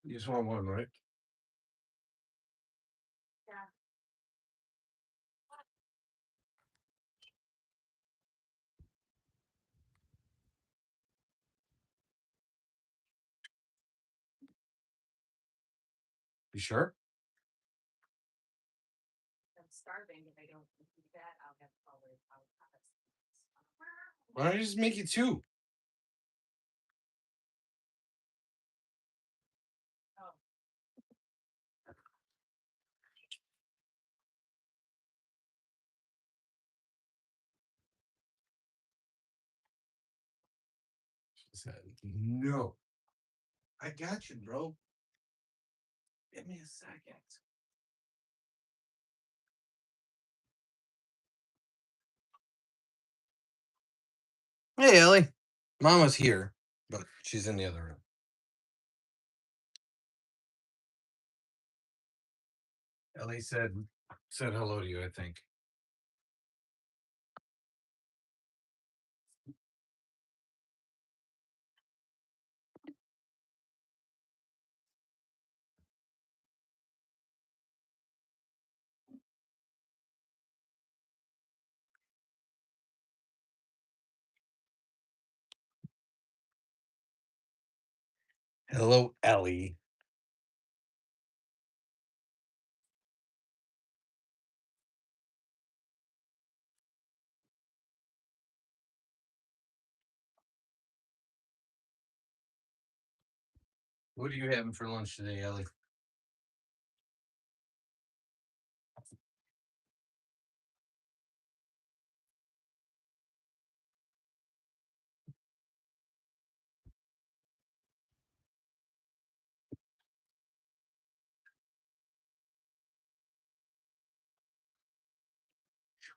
You just want one, right? You sure? Why don't you just make it two? She said, no. I got you, bro. Give me a second. Hey, Ellie. Mama's here, but she's in the other room. Ellie said hello to you, I think. Hello, Ellie. What are you having for lunch today, Ellie?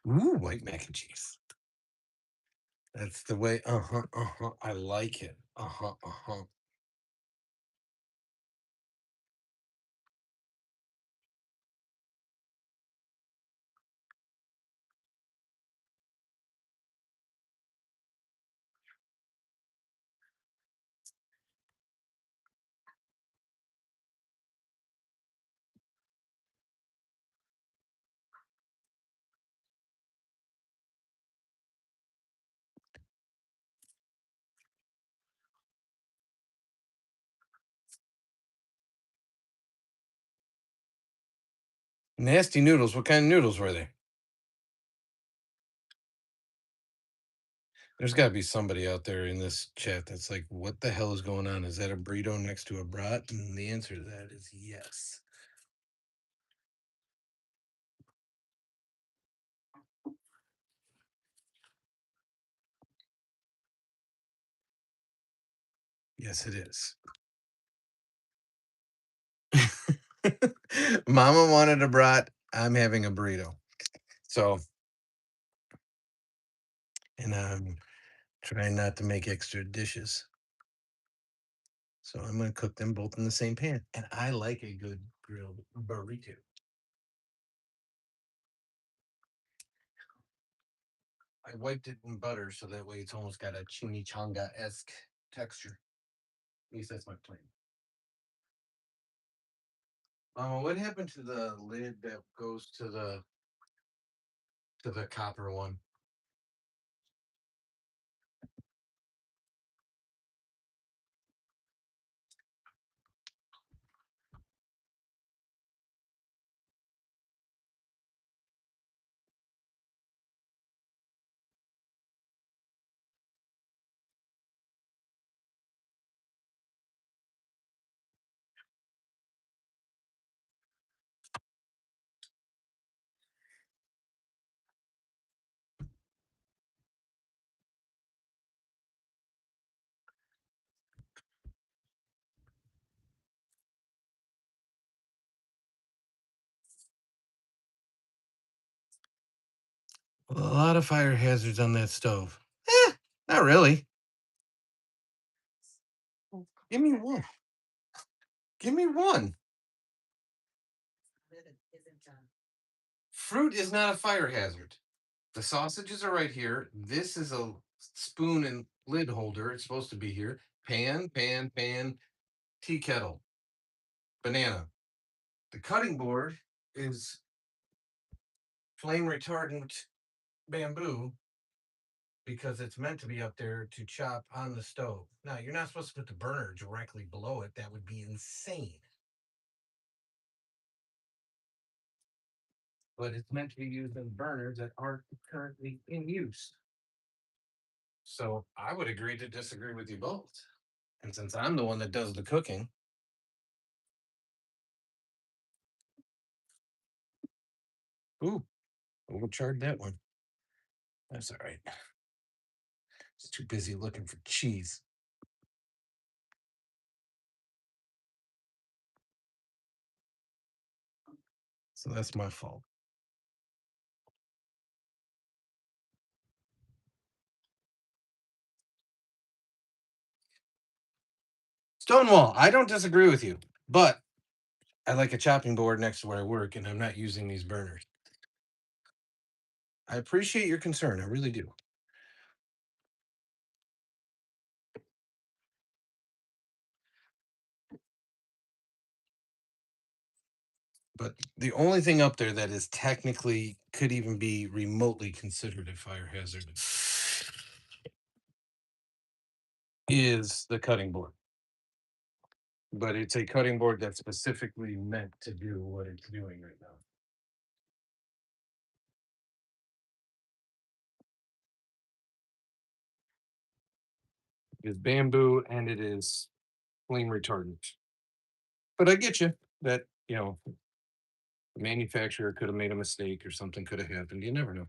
Ooh, white mac and cheese. That's the way. Uh huh. Uh huh. I like it. Uh huh. Uh huh. Nasty noodles. What kind of noodles were they? There's got to be somebody out there in this chat that's like, what the hell is going on? Is that a burrito next to a brat? And the answer to that is yes. Yes, it is. Mama wanted a brat. I'm having a burrito. So, and I'm trying not to make extra dishes. So I'm going to cook them both in the same pan. And I like a good grilled burrito. I wiped it in butter so that way it's almost got a chimichanga-esque texture. At least that's my plan. What happened to the lid that goes to the copper one? Well, a lot of fire hazards on that stove. Not really. Give me one. Give me one. Fruit is not a fire hazard. The sausages are right here. This is a spoon and lid holder. It's supposed to be here. Pan, pan, pan, tea kettle. Banana. The cutting board is flame retardant bamboo because it's meant to be up there to chop on the stove. Now, you're not supposed to put the burner directly below it. That would be insane. But it's meant to be used in burners that aren't currently in use. So I would agree to disagree with you both. And since I'm the one that does the cooking, ooh, overcharged that one. That's all right. It's too busy looking for cheese. So that's my fault. Stonewall, I don't disagree with you, but I like a chopping board next to where I work, and I'm not using these burners. I appreciate your concern. I really do. But the only thing up there that is technically could even be remotely considered a fire hazard is the cutting board. But it's a cutting board that's specifically meant to do what it's doing right now. It's bamboo and it is flame retardant. But I get you that, the manufacturer could have made a mistake or something could have happened. You never know.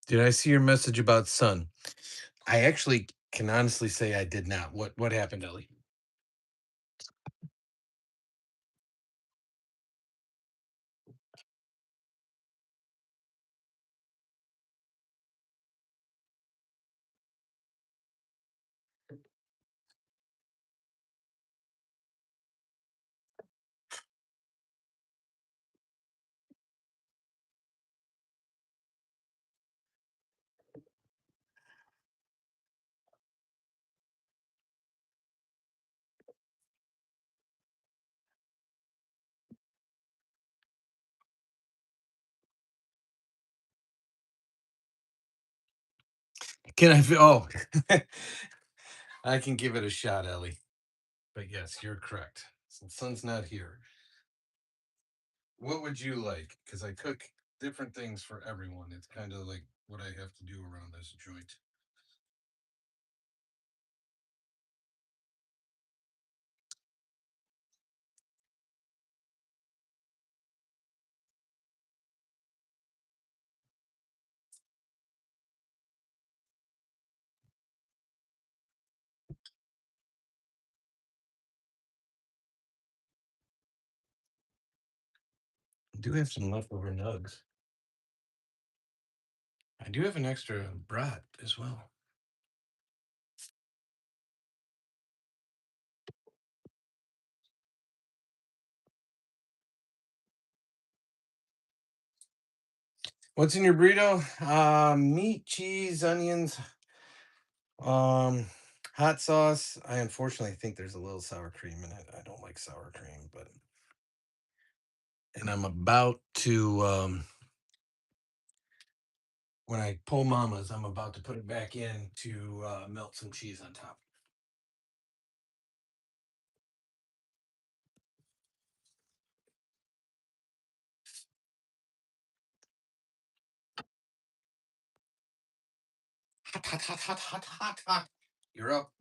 Did I see your message about sun? I actually can honestly say I did not. What happened, Ellie? Can I? Oh, I can give it a shot, Ellie. But yes, you're correct. Since sun's not here, what would you like? Because I cook different things for everyone. It's kind of like what I have to do around this joint. I do have some leftover nugs. I do have an extra brat as well. What's in your burrito? Meat, cheese, onions, um, hot sauce. I unfortunately think there's a little sour cream in it. I don't like sour cream, but and I'm about to when I pull Mama's, I'm about to put it back in to melt some cheese on top. Hot, hot, hot, hot, hot, hot, hot. You're up.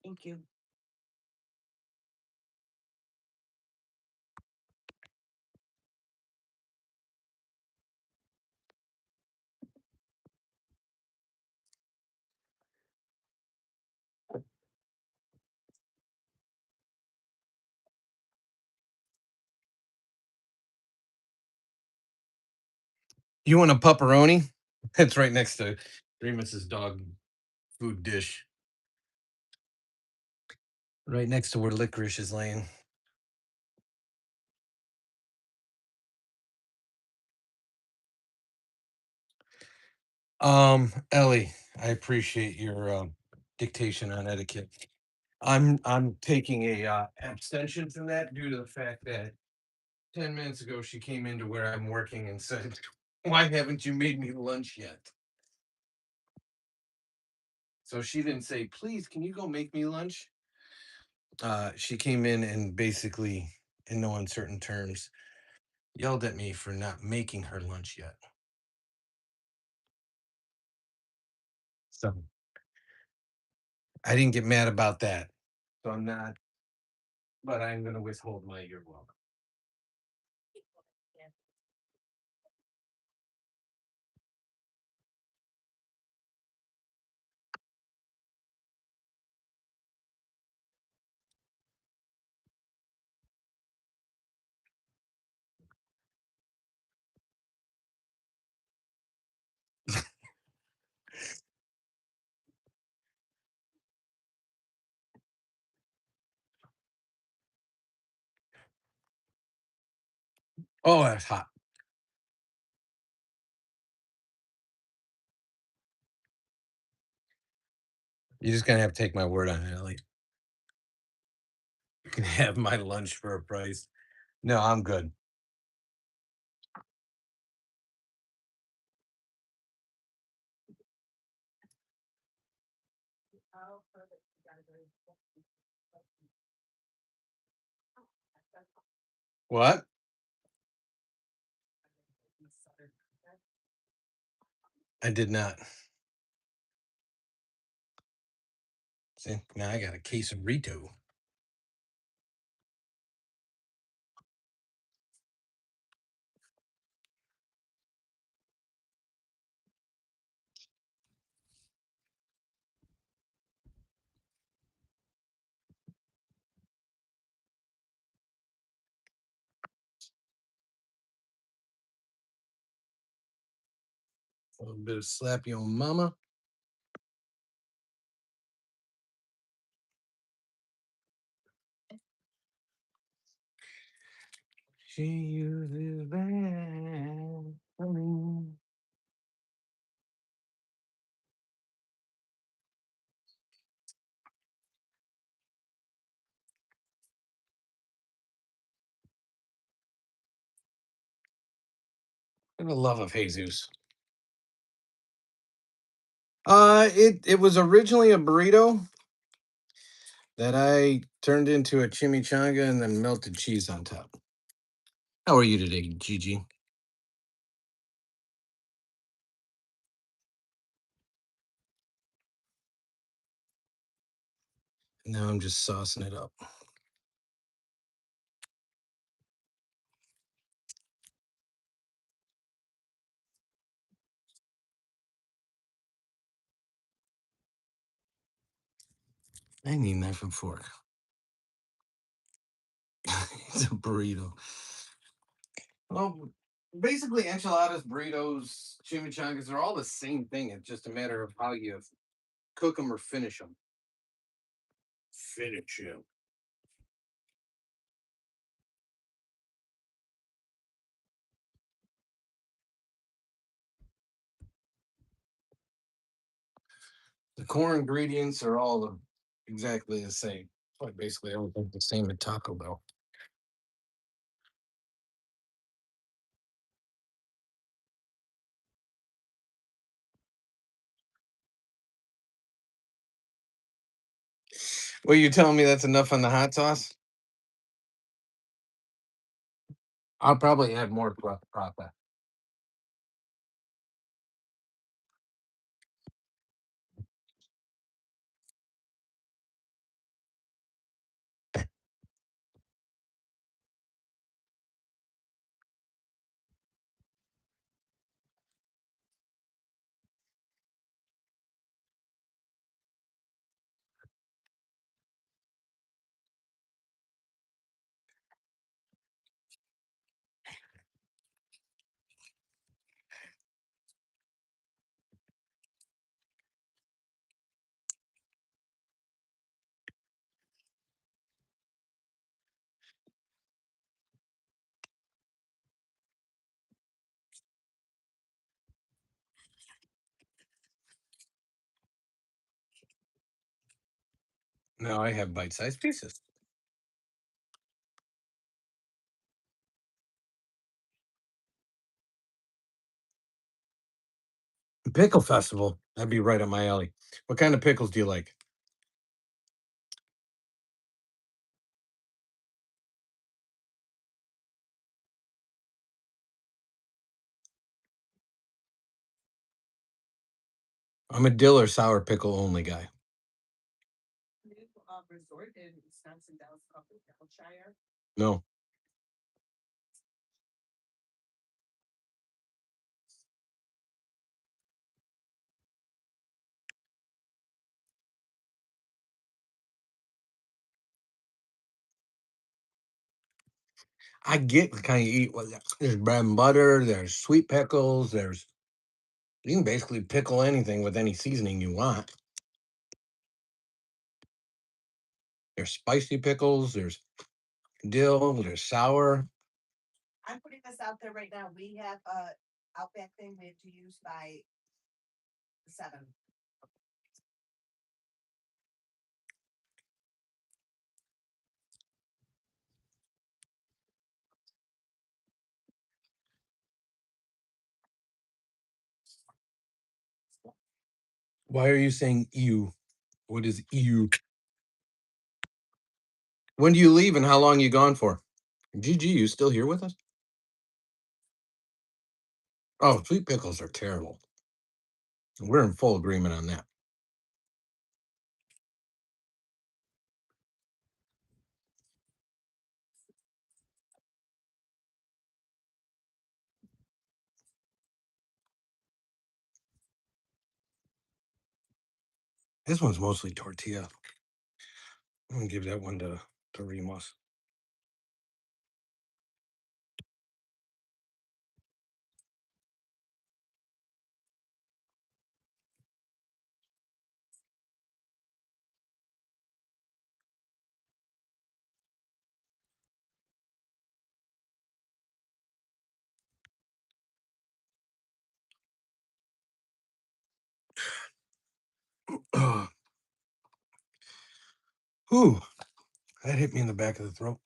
Thank you. You want a pepperoni? It's right next to Remus's dog food dish, right next to where licorice is laying. Ellie, I appreciate your dictation on etiquette. I'm taking a abstention from that due to the fact that 10 minutes ago she came into where I'm working and said, "Why haven't you made me lunch yet?" So she didn't say, "Please, can you go make me lunch?" She came in and basically, in no uncertain terms, yelled at me for not making her lunch yet. So I didn't get mad about that. So I'm not, but I'm going to withhold my you're welcome. Oh, that's hot. You're just going to have to take my word on it, Ellie. You can have my lunch for a price. No, I'm good. What? I did not. See, now I got a case of Rito. A little bit of slappy on mama. She uses Vaseline. For the love of Jesus. It was originally a burrito that I turned into a chimichanga and then melted cheese on top. How are you today, Gigi? Now I'm just saucing it up. I need knife and fork. It's a burrito. Well, basically, enchiladas, burritos, chimichangas, they're all the same thing. It's just a matter of how you cook them or finish them. Finish them. The core ingredients are all exactly the same. Like basically everything's the same at Taco Bell. Well, you telling me that's enough on the hot sauce? I'll probably add more proper. No, I have bite-sized pieces. Pickle festival. That'd be right up my alley. What kind of pickles do you like? I'm a dill or sour pickle only guy. No, I get the kind you eat. There's bread and butter. There's sweet pickles. You can basically pickle anything with any seasoning you want. There's spicy pickles. There's dill. There's sour. Why are you saying ew? What is ew? When do you leave and how long you gone for? GG, you still here with us? Oh, sweet pickles are terrible. We're in full agreement on that. This one's mostly tortilla. I'm gonna give that one to Remus. Whew, that hit me in the back of the throat.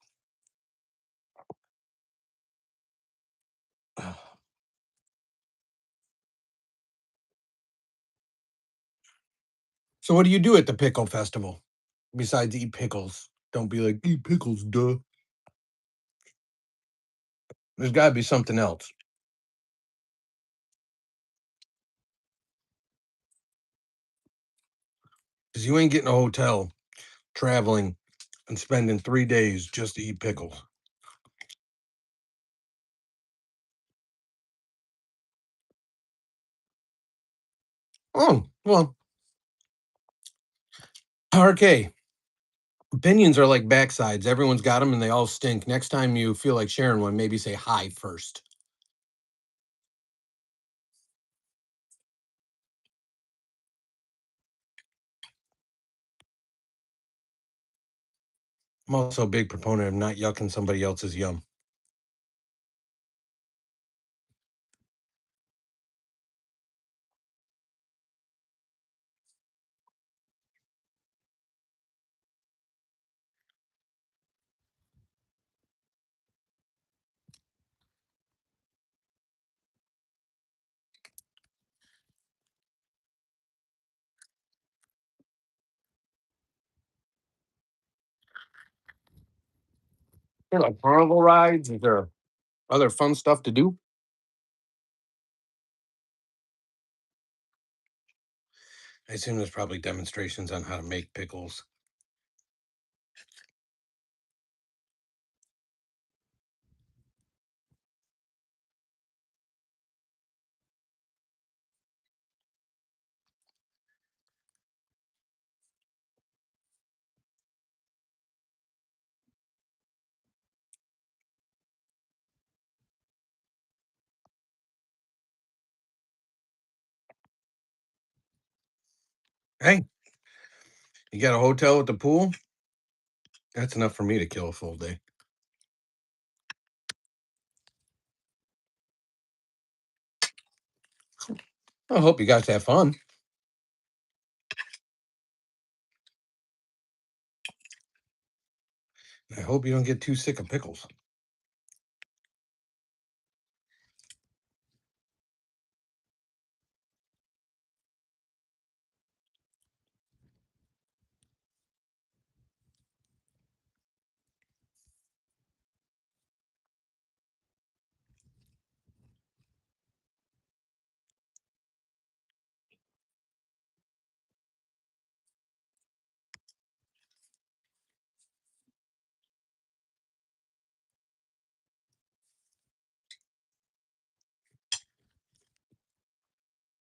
So, what do you do at the pickle festival besides eat pickles? Don't be like eat pickles, duh. There's got to be something else because you ain't getting a hotel, traveling, and spending 3 days just to eat pickles. Oh well, RK. Opinions are like backsides. Everyone's got them, and they all stink. Next time you feel like sharing one, maybe say hi first. I'm also a big proponent of not yucking somebody else's yum. There like carnival rides. Is there other fun stuff to do? I assume there's probably demonstrations on how to make pickles. Hey, you got a hotel with the pool? That's enough for me to kill a full day. I hope you guys have fun. I hope you don't get too sick of pickles.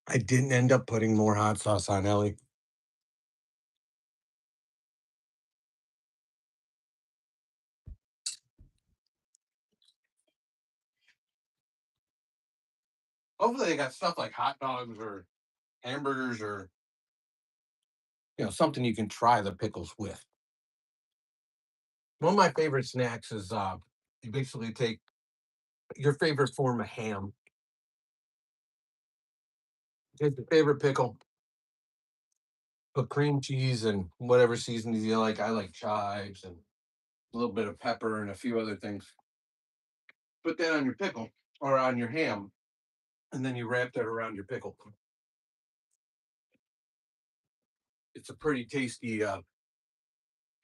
I didn't end up putting more hot sauce on, Ellie. Hopefully they got stuff like hot dogs or hamburgers or something you can try the pickles with. One of my favorite snacks is you basically take your favorite form of ham, take your favorite pickle, put cream cheese and whatever seasonings you like. I like chives and a little bit of pepper and a few other things. Put that on your pickle or on your ham, and then you wrap that around your pickle. It's a pretty tasty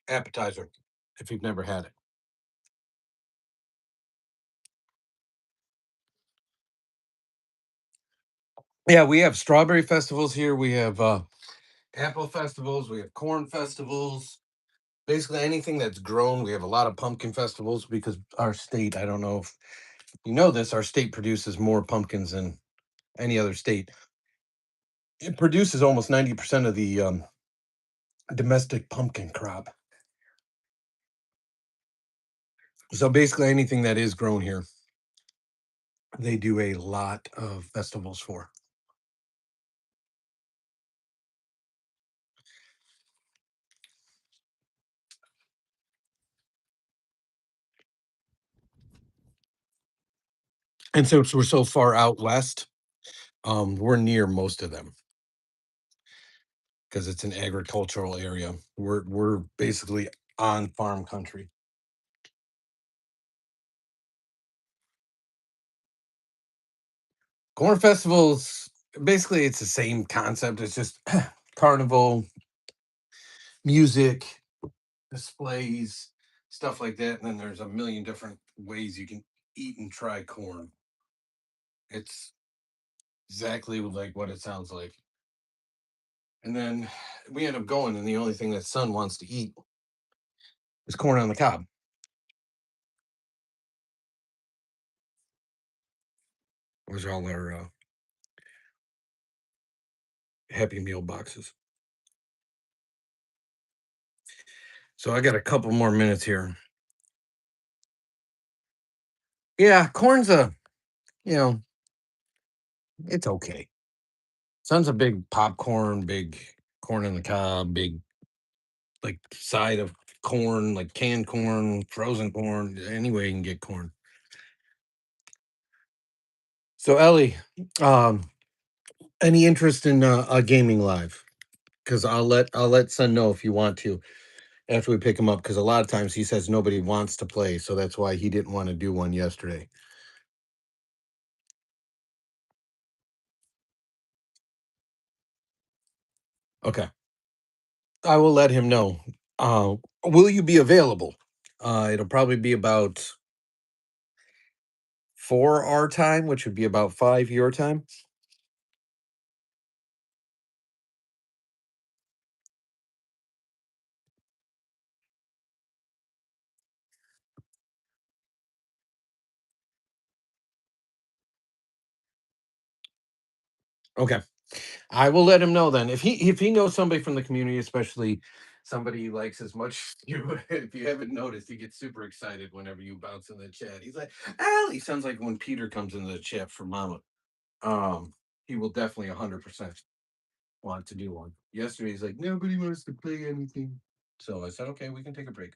appetizer if you've never had it. Yeah, we have strawberry festivals here. We have apple festivals. We have corn festivals. Basically, anything that's grown. We have a lot of pumpkin festivals because our state, I don't know if you know this, our state produces more pumpkins than any other state. It produces almost 90% of the domestic pumpkin crop. So basically, anything that is grown here, they do a lot of festivals for. And since we're so far out west, we're near most of them because it's an agricultural area. We're basically on farm country. Corn festivals, basically, it's the same concept. It's just carnival, music, displays, stuff like that. And then there's a million different ways you can eat and try corn. It's exactly like what it sounds like. And then we end up going, and the only thing that son wants to eat is corn on the cob. Those are all our Happy Meal boxes. So I got a couple more minutes here. Yeah, corn's you know, it's okay. Son's a big popcorn, big corn on the cob, big like side of corn, like canned corn, frozen corn, any way you can get corn. So Ellie, um, any interest in gaming live? Because I'll let son know if you want to after we pick him up. Because a lot of times he says nobody wants to play, so that's why he didn't want to do one yesterday. Okay, I will let him know. Will you be available? It'll probably be about 4 our time, which would be about 5 your time. Okay. I will let him know then. If he knows somebody from the community, especially somebody he likes as much as you, if you haven't noticed, he gets super excited whenever you bounce in the chat. He's like, "Ali," sounds like when Peter comes into the chat for Mama. Um, he will definitely 100% want to do one. Yesterday, he's like, nobody wants to play anything. So I said, okay, we can take a break.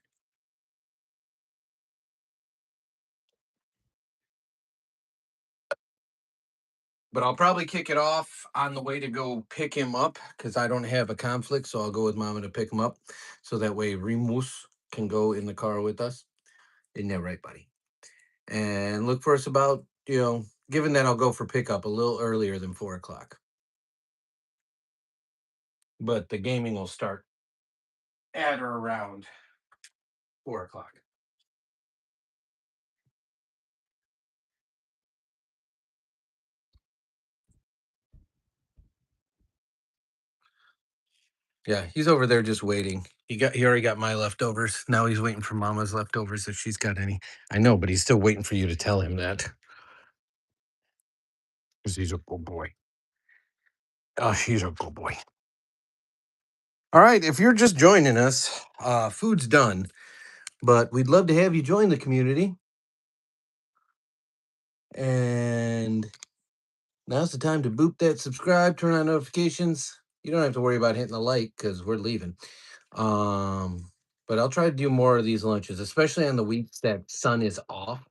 But I'll probably kick it off on the way to go pick him up because I don't have a conflict. So I'll go with Mama to pick him up. So that way, Remus can go in the car with us. Isn't that right, buddy? And look for us about, given that I'll go for pickup a little earlier than 4 o'clock. But the gaming will start at or around 4 o'clock. Yeah, he's over there just waiting. He already got my leftovers. Now he's waiting for Mama's leftovers if she's got any. I know, but he's still waiting for you to tell him that. Because he's a good boy. Oh, he's a good boy. All right, if you're just joining us, food's done, but we'd love to have you join the community. And now's the time to boop that subscribe, turn on notifications. You don't have to worry about hitting the like because we're leaving. But I'll try to do more of these lunches, especially on the weeks that sun is off.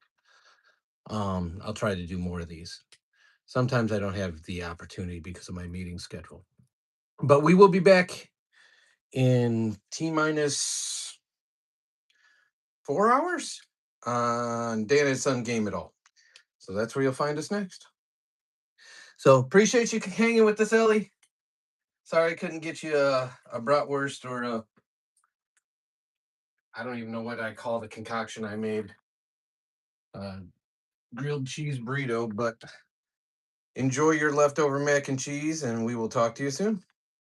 I'll try to do more of these. Sometimes I don't have the opportunity because of my meeting schedule. But we will be back in T minus 4 hours on Dan and Son Game It All. So that's where you'll find us next. So appreciate you hanging with us, Ellie. Sorry I couldn't get you a bratwurst or I don't even know what I call the concoction I made. Grilled cheese burrito, but enjoy your leftover mac and cheese, and we will talk to you soon.